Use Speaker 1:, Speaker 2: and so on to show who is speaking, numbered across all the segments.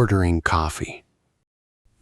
Speaker 1: ordering coffee.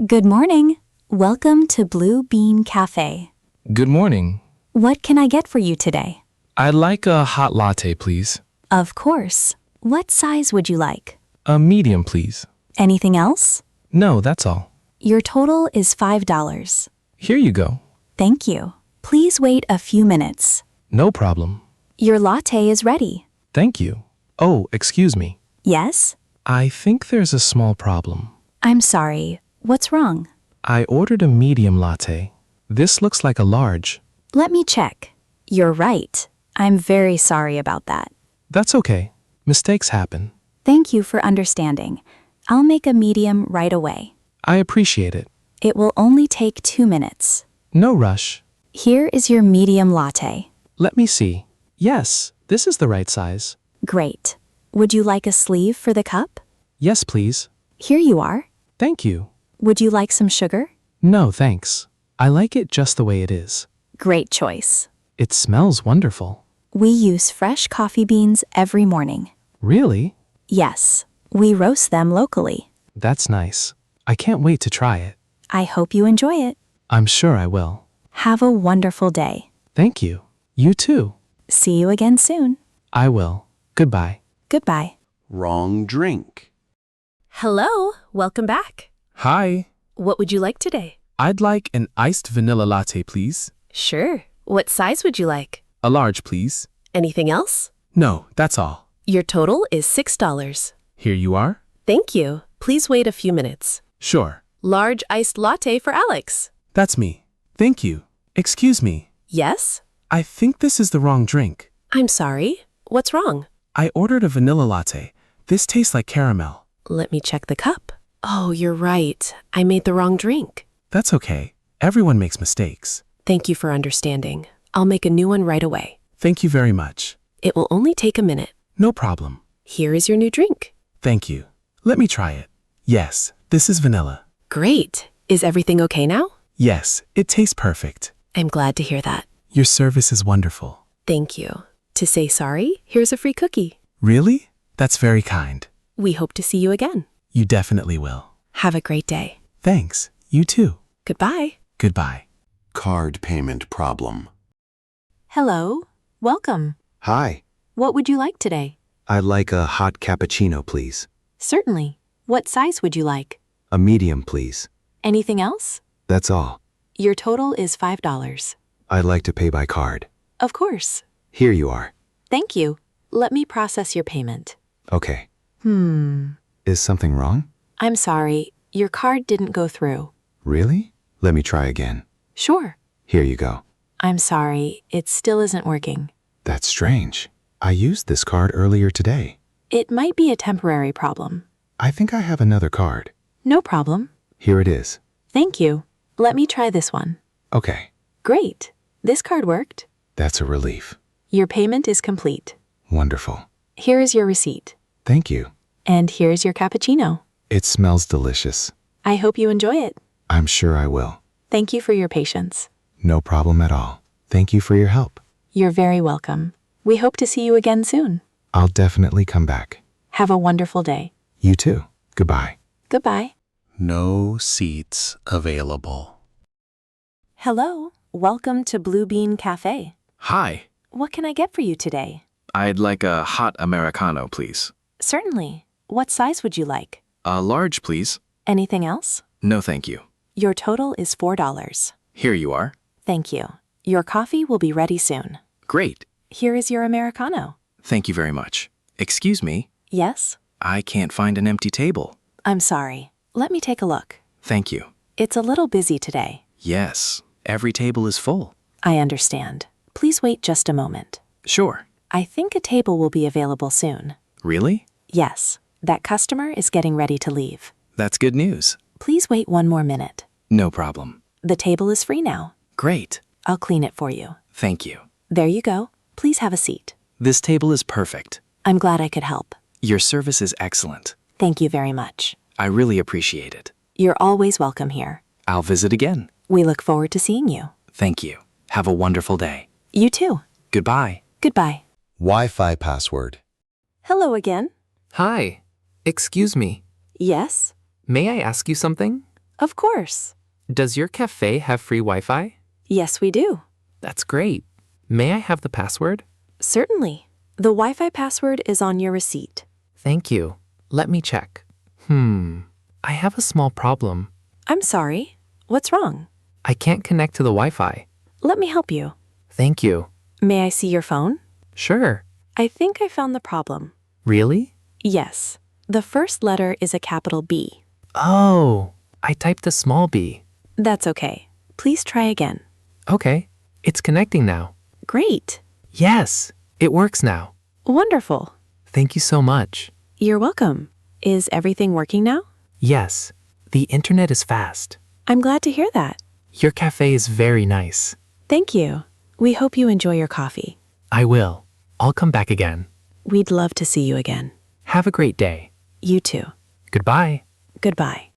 Speaker 2: Good morning. Welcome to Blue Bean Cafe.
Speaker 3: Good morning.
Speaker 2: What can I get for you today?
Speaker 3: I'd like a hot latte, please.
Speaker 2: Of course. What size would you like?
Speaker 3: A medium, please.
Speaker 2: Anything else?
Speaker 3: No, that's all.
Speaker 2: Your total is $5.
Speaker 3: Here you go.
Speaker 2: Thank you. Please wait a few minutes.
Speaker 3: No problem.
Speaker 2: Your latte is ready.
Speaker 3: Thank you. Oh, excuse me.
Speaker 2: Yes?
Speaker 3: I think there's a small problem.
Speaker 2: I'm sorry. What's wrong?
Speaker 3: I ordered a medium latte. This looks like a large.
Speaker 2: Let me check. You're right. I'm very sorry about that.
Speaker 3: That's okay. Mistakes happen.
Speaker 2: Thank you for understanding. I'll make a medium right away.
Speaker 3: I appreciate it.
Speaker 2: It will only take 2 minutes.
Speaker 3: No rush.
Speaker 2: Here is your medium latte.
Speaker 3: Let me see. Yes, this is the right size.
Speaker 2: Great. Would you like a sleeve for the cup?
Speaker 3: Yes, please.
Speaker 2: Here you are.
Speaker 3: Thank you.
Speaker 2: Would you like some sugar?
Speaker 3: No, thanks. I like it just the way it is.
Speaker 2: Great choice.
Speaker 3: It smells wonderful.
Speaker 2: We use fresh coffee beans every morning.
Speaker 3: Really?
Speaker 2: Yes, we roast them locally.
Speaker 3: That's nice. I can't wait to try it.
Speaker 2: I hope you enjoy it.
Speaker 3: I'm sure I will.
Speaker 2: Have a wonderful day.
Speaker 3: Thank you. You too.
Speaker 2: See you again soon.
Speaker 3: I will. Goodbye.
Speaker 2: Goodbye.
Speaker 1: Wrong drink.
Speaker 4: Hello, welcome back.
Speaker 3: Hi.
Speaker 4: What would you like today?
Speaker 3: I'd like an iced vanilla latte, please.
Speaker 4: Sure. What size would you like?
Speaker 3: A large, please.
Speaker 4: Anything else?
Speaker 3: No, that's all.
Speaker 4: Your total is $6.
Speaker 3: Here you are.
Speaker 4: Thank you. Please wait a few minutes.
Speaker 3: Sure.
Speaker 4: Large iced latte for Alex.
Speaker 3: That's me. Thank you. Excuse me.
Speaker 4: Yes?
Speaker 3: I think this is the wrong drink.
Speaker 4: I'm sorry. What's wrong?
Speaker 3: I ordered a vanilla latte. This tastes like caramel.
Speaker 4: Let me check the cup. Oh, you're right. I made the wrong drink.
Speaker 3: That's okay. Everyone makes mistakes.
Speaker 4: Thank you for understanding. I'll make a new one right away.
Speaker 3: Thank you very much.
Speaker 4: It will only take a minute.
Speaker 3: No problem.
Speaker 4: Here is your new drink.
Speaker 3: Thank you. Let me try it. Yes, this is vanilla.
Speaker 4: Great. Is everything okay now?
Speaker 3: Yes, it tastes perfect.
Speaker 4: I'm glad to hear that.
Speaker 3: Your service is wonderful.
Speaker 4: Thank you. To say sorry, here's a free cookie.
Speaker 3: Really? That's very kind.
Speaker 4: We hope to see you again.
Speaker 3: You definitely will.
Speaker 4: Have a great day.
Speaker 3: Thanks. You too.
Speaker 4: Goodbye.
Speaker 3: Goodbye.
Speaker 1: Card payment problem.
Speaker 2: Hello. Welcome.
Speaker 5: Hi,
Speaker 2: What would you like today?
Speaker 5: I'd like a hot cappuccino, please.
Speaker 2: Certainly. What size would you like?
Speaker 5: A medium, please.
Speaker 2: Anything else?
Speaker 5: That's all.
Speaker 2: Your total is $5.
Speaker 5: I'd like to pay by card.
Speaker 2: Of course.
Speaker 5: Here you are.
Speaker 2: Thank you. Let me process your payment.
Speaker 5: Okay.
Speaker 2: Hmm.
Speaker 5: Is something wrong?
Speaker 2: I'm sorry. Your card didn't go through.
Speaker 5: Really? Let me try again.
Speaker 2: Sure.
Speaker 5: Here you go.
Speaker 2: I'm sorry. It still isn't working.
Speaker 5: That's strange. I used this card earlier today.
Speaker 2: It might be a temporary problem.
Speaker 5: I think I have another card.
Speaker 2: No problem.
Speaker 5: Here it is.
Speaker 2: Thank you. Let me try this one.
Speaker 5: Okay.
Speaker 2: Great. This card worked.
Speaker 5: That's a relief.
Speaker 2: Your payment is complete.
Speaker 5: Wonderful.
Speaker 2: Here is your receipt.
Speaker 5: Thank you.
Speaker 2: And here's your cappuccino.
Speaker 5: It smells delicious.
Speaker 2: I hope you enjoy it.
Speaker 5: I'm sure I will.
Speaker 2: Thank you for your patience.
Speaker 5: No problem at all. Thank you for your help.
Speaker 2: You're very welcome. We hope to see you again soon.
Speaker 5: I'll definitely come back.
Speaker 2: Have a wonderful day.
Speaker 5: You too. Goodbye.
Speaker 2: Goodbye.
Speaker 1: No seats available.
Speaker 2: Hello. Welcome to Blue Bean Cafe.
Speaker 3: Hi.
Speaker 2: What can I get for you today?
Speaker 3: I'd like a hot Americano, please.
Speaker 2: Certainly. What size would you like?
Speaker 3: A large, please.
Speaker 2: Anything else?
Speaker 3: No, thank you.
Speaker 2: Your total is $4.
Speaker 3: Here you are.
Speaker 2: Thank you. Your coffee will be ready soon.
Speaker 3: Great.
Speaker 2: Here is your Americano.
Speaker 3: Thank you very much. Excuse me.
Speaker 2: Yes?
Speaker 3: I can't find an empty table.
Speaker 2: I'm sorry. Let me take a look.
Speaker 3: Thank you.
Speaker 2: It's a little busy today.
Speaker 3: Yes, every table is full.
Speaker 2: I understand. Please wait just a moment.
Speaker 3: Sure.
Speaker 2: I think a table will be available soon.
Speaker 3: Really?
Speaker 2: Yes. That customer is getting ready to leave.
Speaker 3: That's good news.
Speaker 2: Please wait 1 more minute.
Speaker 3: No problem.
Speaker 2: The table is free now.
Speaker 3: Great.
Speaker 2: I'll clean it for you.
Speaker 3: Thank you.
Speaker 2: There you go. Please have a seat.
Speaker 3: This table is perfect.
Speaker 2: I'm glad I could help.
Speaker 3: Your service is excellent.
Speaker 2: Thank you very much.
Speaker 3: I really appreciate it.
Speaker 2: You're always welcome here.
Speaker 3: I'll visit again.
Speaker 2: We look forward to seeing you.
Speaker 3: Thank you. Have a wonderful day.
Speaker 2: You too.
Speaker 3: Goodbye.
Speaker 2: Goodbye.
Speaker 5: Wi-Fi password.
Speaker 2: Hello again.
Speaker 6: Hi. Excuse me.
Speaker 2: Yes?
Speaker 3: May I ask you something?
Speaker 4: Of course.
Speaker 3: Does your cafe have free Wi-Fi?
Speaker 4: Yes, we do.
Speaker 3: That's great. May I have the password?
Speaker 4: Certainly. The Wi-Fi password is on your receipt.
Speaker 3: Thank you. Let me check. I have a small problem.
Speaker 4: I'm sorry. What's wrong?
Speaker 3: I can't connect to the Wi-Fi.
Speaker 4: Let me help you.
Speaker 3: Thank you.
Speaker 4: May I see your phone?
Speaker 3: Sure.
Speaker 4: I think I found the problem.
Speaker 3: Really?
Speaker 4: Yes. The first letter is a capital B.
Speaker 3: Oh, I typed a small b.
Speaker 4: That's okay. Please try again.
Speaker 3: Okay. It's connecting now.
Speaker 4: Great.
Speaker 3: Yes, it works now.
Speaker 4: Wonderful.
Speaker 3: Thank you so much.
Speaker 4: You're welcome. Is everything working now?
Speaker 3: Yes, the internet is fast.
Speaker 4: I'm glad to hear that.
Speaker 3: Your cafe is very nice.
Speaker 4: Thank you. We hope you enjoy your coffee.
Speaker 3: I will. I'll come back again.
Speaker 4: We'd love to see you again.
Speaker 3: Have a great day.
Speaker 4: You too.
Speaker 3: Goodbye.
Speaker 4: Goodbye.